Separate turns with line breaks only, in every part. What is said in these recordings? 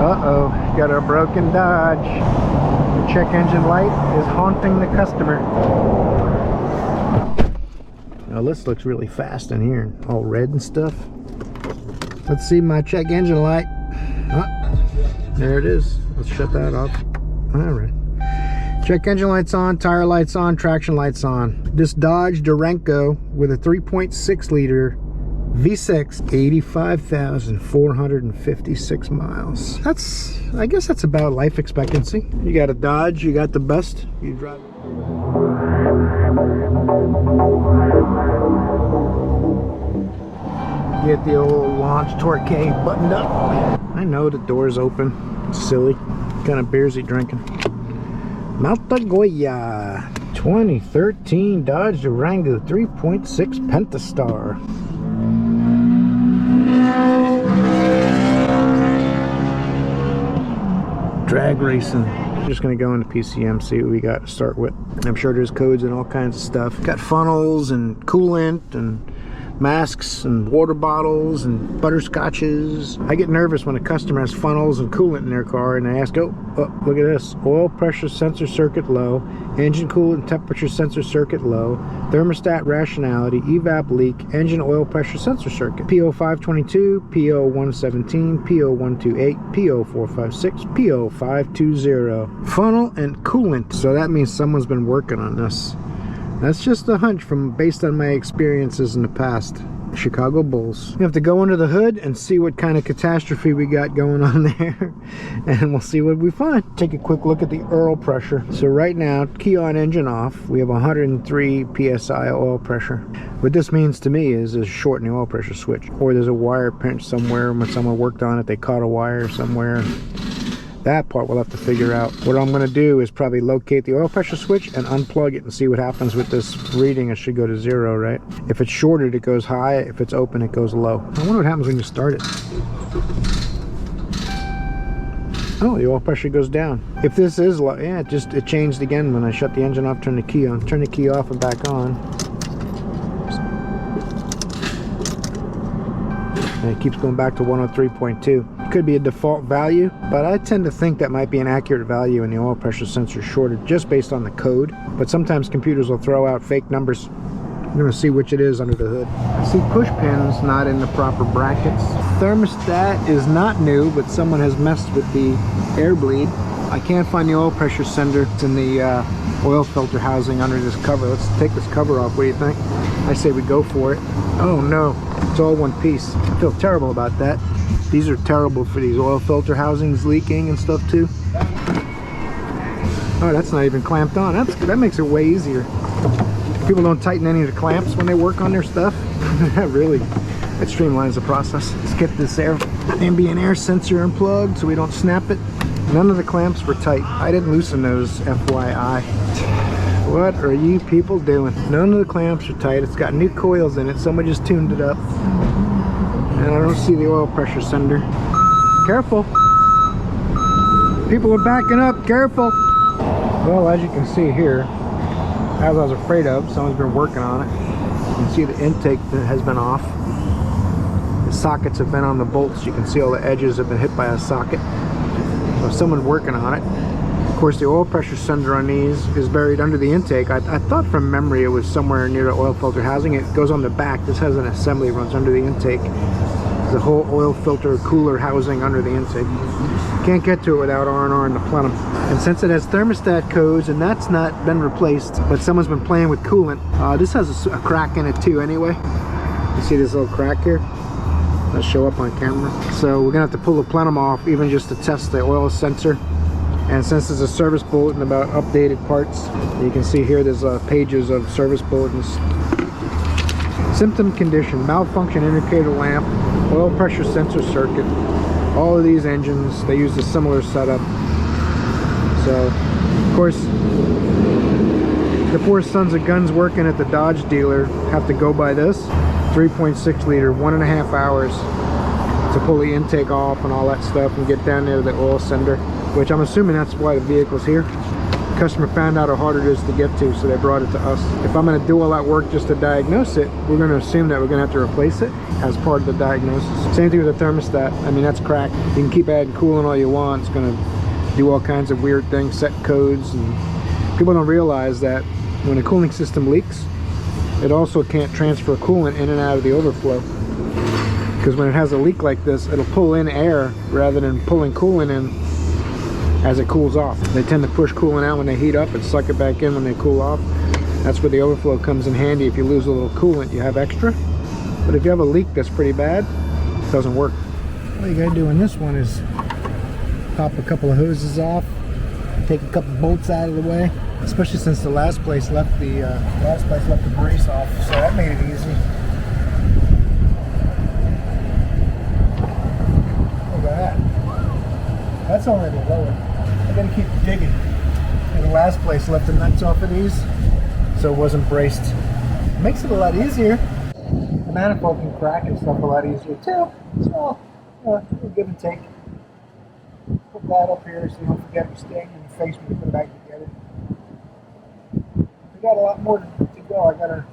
Uh-oh, got a broken Dodge. The check engine light is haunting the customer. Now this looks really fast in here, all red and stuff. Let's see my check engine light. There it is. Let's shut that off. All right. Check engine lights on, tire lights on, traction lights on. This Dodge Durango with a 3.6 liter V6, 85,456 miles. I guess that's about life expectancy. You got a Dodge, you got the best. You drive. Get the old launch torque buttoned up. I know the door's open. It's silly. What kind of beer's he drinking? Malta Goya 2013 Dodge Durango 3.6 Pentastar. Drag racing. I'm just gonna go into PCM, see what we got to start with. I'm sure there's codes and all kinds of stuff. Got funnels and coolant and masks and water bottles and butterscotches. I get nervous when a customer has funnels and coolant in their car and I ask, oh, look at this. Oil pressure sensor circuit low, engine coolant temperature sensor circuit low, thermostat rationality, evap leak, engine oil pressure sensor circuit. PO522, PO117, PO128, PO456, PO520. Funnel and coolant. So that means someone's been working on this. That's just a hunch based on my experiences in the past. Chicago Bulls. We have to go under the hood and see what kind of catastrophe we got going on there, and we'll see what we find. Take a quick look at the oil pressure. So right now, key on, engine off, we have 103 psi oil pressure. What this means to me is there's a short in the oil pressure switch, or there's a wire pinch somewhere. When someone worked on it, they caught a wire somewhere. That part we'll have to figure out. What I'm going to do is probably locate the oil pressure switch and unplug it and see what happens with this reading. It should go to 0, right? If it's shorted, it goes high. If it's open, it goes low. I wonder what happens when you start it. Oh, the oil pressure goes down. If this is low, yeah, it changed again when I shut the engine off, turn the key on. Turn the key off and back on. And it keeps going back to 103.2. Could be a default value, but I tend to think that might be an accurate value and the oil pressure sensor shorted just based on the code. But sometimes computers will throw out fake numbers. I'm going to see which it is under the hood. I see push pins not in the proper brackets. Thermostat is not new, but someone has messed with the air bleed. I can't find the oil pressure sender. It's in the oil filter housing under this cover. Let's take this cover off. What do you think? I say we go for it. Oh no, it's all one piece. I feel terrible about that. These are terrible for these oil filter housings leaking and stuff too. Oh, that's not even clamped on. That makes it way easier. People don't tighten any of the clamps when they work on their stuff. That streamlines the process. Let's get this ambient air sensor unplugged so we don't snap it. None of the clamps were tight. I didn't loosen those, FYI. What are you people doing? None of the clamps are tight. It's got new coils in it. Someone just tuned it up. And I don't see the oil pressure sender. Careful. People are backing up. Careful. Well, as you can see here, as I was afraid of, someone's been working on it. You can see the intake that has been off. The sockets have been on the bolts. You can see all the edges have been hit by a socket. So someone's working on it. Of course, the oil pressure sender on these is buried under the intake. I thought from memory it was somewhere near the oil filter housing. It goes on the back. This has an assembly, runs under the intake. The whole oil filter cooler housing under the intake. Can't get to it without R&R in the plenum. And since it has thermostat codes and that's not been replaced, but someone's been playing with coolant, this has a crack in it too anyway. You see this little crack here? That'll show up on camera. So we're gonna have to pull the plenum off even just to test the oil sensor. And since there's a service bulletin about updated parts, you can see here there's pages of service bulletins. Symptom condition, malfunction indicator lamp, oil pressure sensor circuit. All of these engines, they use a similar setup. So, of course, the poor sons of guns working at the Dodge dealer have to go by this. 3.6 liter, 1.5 hours to pull the intake off and all that stuff and get down there to the oil sender, which I'm assuming that's why the vehicle's here. Customer found out how hard it is to get to, so they brought it to us. If I'm going to do all that work just to diagnose it, we're going to assume that we're going to have to replace it as part of the diagnosis. Same thing with the thermostat. I mean, that's cracked. You can keep adding coolant all you want. It's going to do all kinds of weird things, set codes, and people don't realize that when a cooling system leaks, it also can't transfer coolant in and out of the overflow. Because when it has a leak like this, it'll pull in air rather than pulling coolant in as it cools off. They tend to push coolant out when they heat up and suck it back in when they cool off. That's where the overflow comes in handy. If you lose a little coolant, you have extra. But if you have a leak that's pretty bad, it doesn't work. All you gotta do in this one is pop a couple of hoses off, take a couple bolts out of the way, especially since the last place left the brace off, so that made it easy. Look at that. That's only the lower. I gotta keep digging. And the last place left the nuts off of these, so it wasn't braced. It makes it a lot easier. The manifold can crack and stuff a lot easier too. So, give and take. Put that up here so you don't forget to stay in your face when you put it back together. We got a lot more to go. I gotta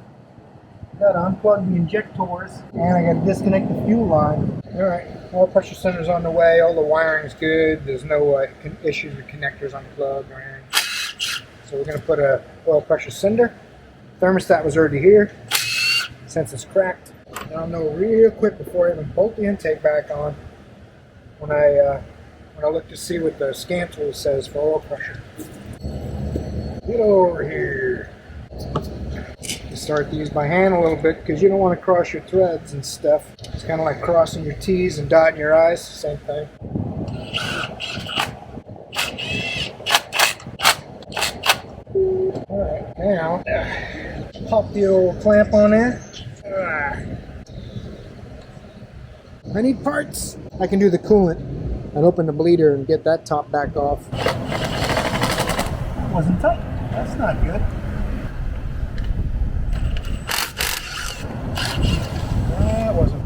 unplug the injectors, and I gotta disconnect the fuel line. All right, oil pressure sender's on the way. All the wiring's good. There's no issues with connectors unplugged or anything. So we're gonna put a oil pressure sender. Thermostat was already here. Since it's cracked, and I'll know real quick before I even bolt the intake back on when I look to see what the scan tool says for oil pressure. Get over here. You start these by hand a little bit because you don't want to cross your threads and stuff. It's kind of like crossing your T's and dotting your I's, same thing. Alright, now pop the old clamp on there. Many parts. I can do the coolant and open the bleeder and get that top back off. That wasn't tight. That's not good. That wasn't.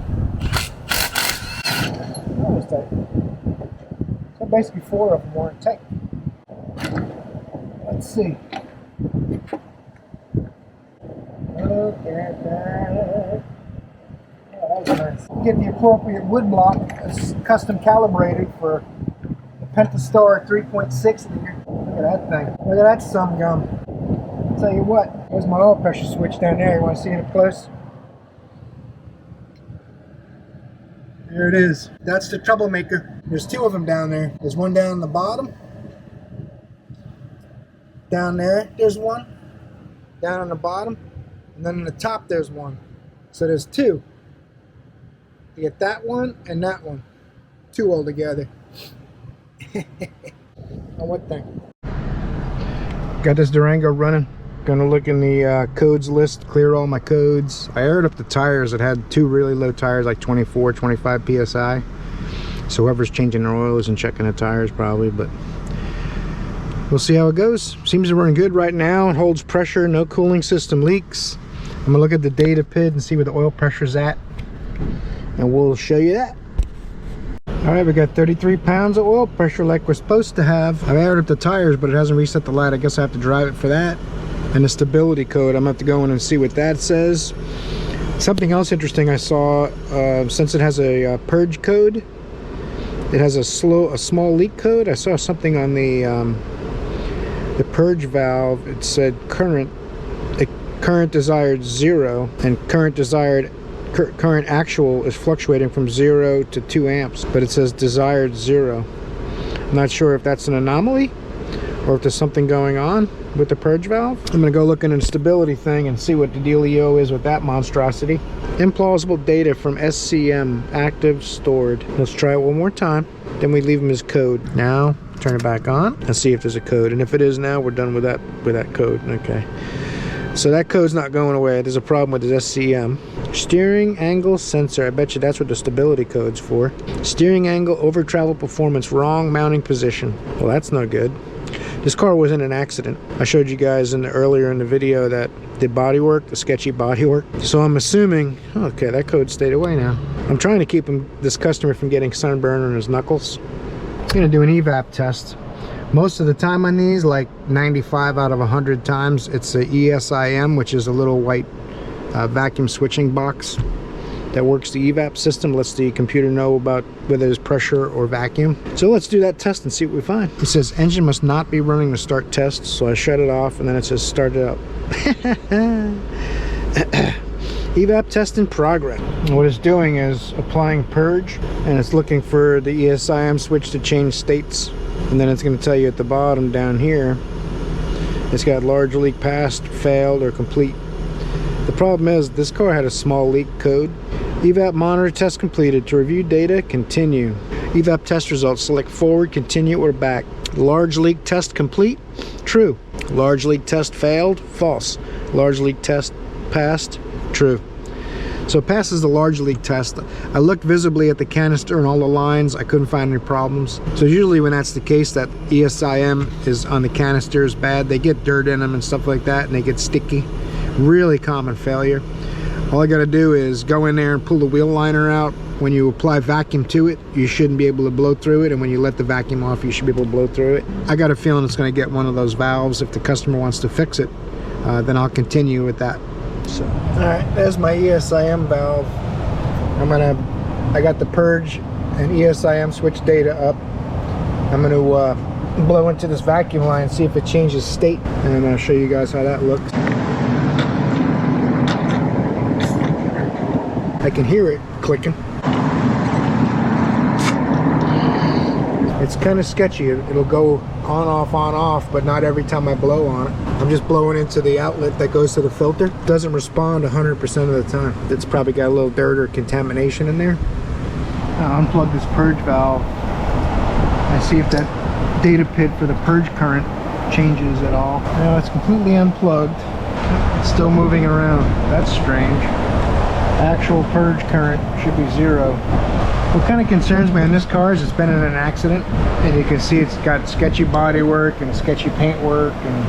That was tight. So basically 4 of them weren't tight. Let's see. Look at that. Oh, that was nice. Get the appropriate wood block. It's custom calibrated for the Pentastar 3.6 liter. Look at that thing. Look at that some gum. I'll tell you what, there's my oil pressure switch down there. You want to see it up close? There it is. That's the troublemaker. There's 2 of them down there. There's one down on the bottom. Down there, there's one. Down on the bottom. And then on the top, there's one. So there's 2. You get that one and that one. 2 altogether. On what thing? Got this Durango running. Gonna look in the codes list, clear all my codes. I aired up the tires. It had 2 really low tires, like 24, 25 PSI. So whoever's changing their oils and checking the tires probably, but we'll see how it goes. Seems to run good right now. It holds pressure, no cooling system leaks. I'm gonna look at the data PID and see where the oil pressure's at, and we'll show you that. All right, we got 33 pounds of oil pressure like we're supposed to have. I've aired up the tires, but it hasn't reset the light. I guess I have to drive it for that. And the stability code, I'm gonna have to go in and see what that says. Something else interesting I saw, since it has a purge code, it has a small leak code. I saw something on the purge valve. It said current desired 0, and current actual is fluctuating from 0 to 2 amps, but it says desired 0. I'm not sure if that's an anomaly or if there's something going on with the purge valve. I'm gonna go look in the stability thing and see what the dealio is with that monstrosity. Implausible data from SCM, active, stored. Let's try it one more time, then we leave them as code. Now turn it back on and see if there's a code, and if it is now, we're done with that code. Okay, so that code's not going away. There's a problem with the SCM. Steering angle sensor, I bet you that's what the stability code's for. Steering angle over travel performance, wrong mounting position. Well, that's not good. This car was in an accident. I showed you guys earlier in the video that the bodywork, the sketchy bodywork. So I'm assuming, okay, that code stayed away now. I'm trying to keep this customer from getting sunburn on his knuckles. I'm gonna do an Evap test. Most of the time on these, like 95 out of 100 times, it's a ESIM, which is a little white vacuum switching box that works the evap system, lets the computer know about whether there's pressure or vacuum. So let's do that test and see what we find. It says engine must not be running to start test, so I shut it off, and then it says start it up. Evap test in progress. What it's doing is applying purge, and it's looking for the ESIM switch to change states, and then it's going to tell you at the bottom down here it's got large leak passed, failed, or complete. The problem is this car had a small leak code. Evap monitor test completed. To review data, continue. Evap test results, select forward, continue, or back. Large leak test complete, true. Large leak test failed, false. Large leak test passed, true. So it passes the large leak test. I looked visibly at the canister and all the lines. I couldn't find any problems. So usually when that's the case, that ESIM is on the canister is bad. They get dirt in them and stuff like that, and they get sticky. Really common failure. All I got to do is go in there and pull the wheel liner out. When you apply vacuum to it, you shouldn't be able to blow through it, and when you let the vacuum off, you should be able to blow through it. I got a feeling it's going to get one of those valves. If the customer wants to fix it, then I'll continue with that. So, all right, there's my ESIM valve. I got the purge and ESIM switch data up. I'm going to blow into this vacuum line and see if it changes state, and I'll show you guys how that looks. I can hear it clicking. It's kind of sketchy. It'll go on, off, but not every time I blow on it. I'm just blowing into the outlet that goes to the filter. It doesn't respond 100% of the time. It's probably got a little dirt or contamination in there. I'll unplug this purge valve and see if that data pit for the purge current changes at all. Now it's completely unplugged. It's still moving around. That's strange. Actual purge current should be 0. What kind of concerns me on this car is it's been in an accident, and you can see it's got sketchy bodywork and sketchy paintwork, and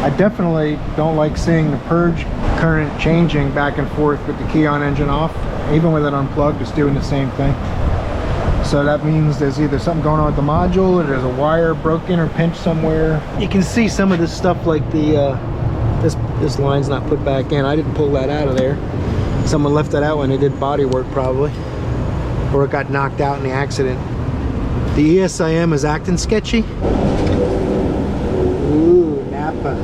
I definitely don't like seeing the purge current changing back and forth with the key on, engine off. Even with it unplugged, it's doing the same thing. So that means there's either something going on with the module, or there's a wire broken or pinched somewhere. You can see some of this stuff, like the this line's not put back in. I didn't pull that out of there. Someone left that out when they did body work, probably, or it got knocked out in the accident. The ESIM is acting sketchy. Ooh, Napa.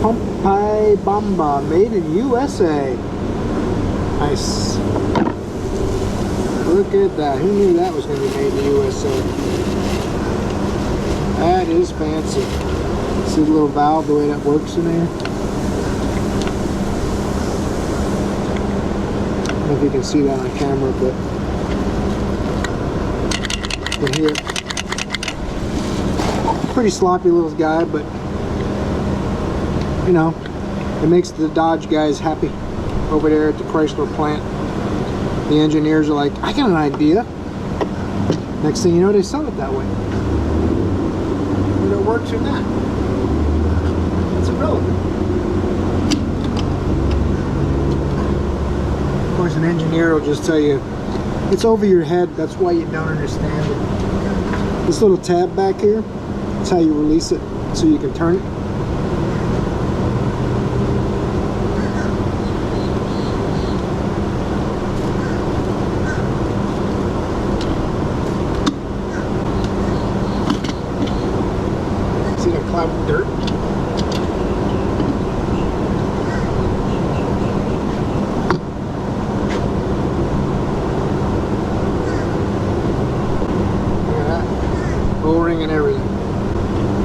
Pumpai Bamba, made in USA. Nice. Look at that. Who knew that was going to be made in the USA? That is fancy. See the little valve, the way that works in there? I don't know if you can see that on camera, but you can hear it. Pretty sloppy little guy, but you know, it makes the Dodge guys happy over there at the Chrysler plant. The engineers are like, I got an idea. Next thing you know, they sell it that way. Whether it works or not, it's irrelevant. Of course, an engineer will just tell you it's over your head, that's why you don't understand it. This little tab back here, that's how you release it so you can turn it. See that cloud of dirt? O-ring and everything.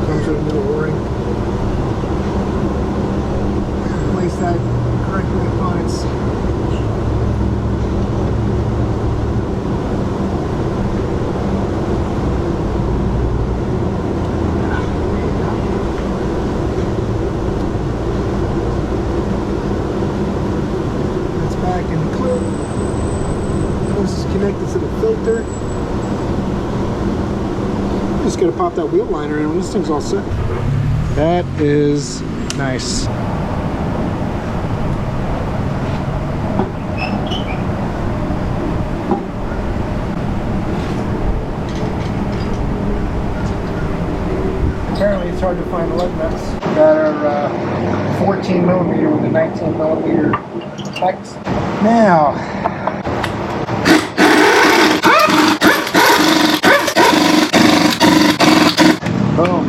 Comes with a new O-ring. Place that correctly upon its seat. That's back in the clip. This is connected to the filter. Just gotta pop that wheel liner in when this thing's all set. That is nice. it's hard to find lug nuts. Got our 14 millimeter with the 19 millimeter hex. Now, boom.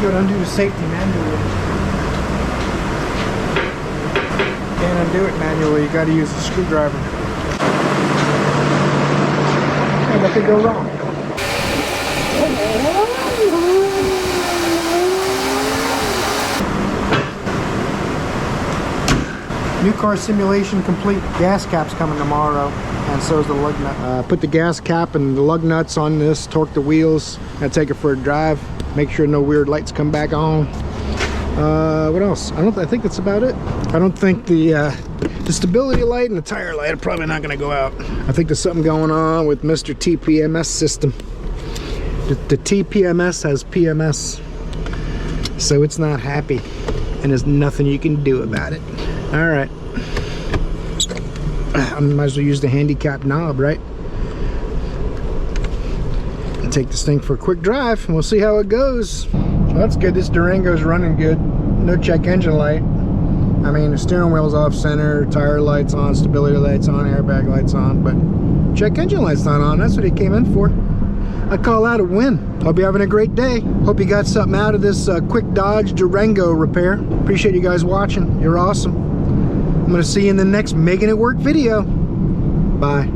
Good, undo the safety manually. Can't undo it manually, you gotta use a screwdriver. And what could go wrong? New car simulation complete. Gas cap's coming tomorrow, and so is the lug nut. Put the gas cap and the lug nuts on this, torque the wheels, and take it for a drive. Make sure no weird lights come back on. What else? I think that's about it. I don't think the stability light and the tire light are probably not going to go out. I think there's something going on with Mr. TPMS system. The TPMS has PMS, so it's not happy, and there's nothing you can do about it. All right, I might as well use the handicap knob, right? And take this thing for a quick drive, and we'll see how it goes. Well, that's good. This Durango's running good. No check engine light. I mean, the steering wheel's off center, tire lights on, stability lights on, airbag lights on, but check engine light's not on. That's what he came in for. I call that a win. Hope you're having a great day. Hope you got something out of this quick Dodge Durango repair. Appreciate you guys watching. You're awesome. I'm gonna see you in the next Making It Work video. Bye.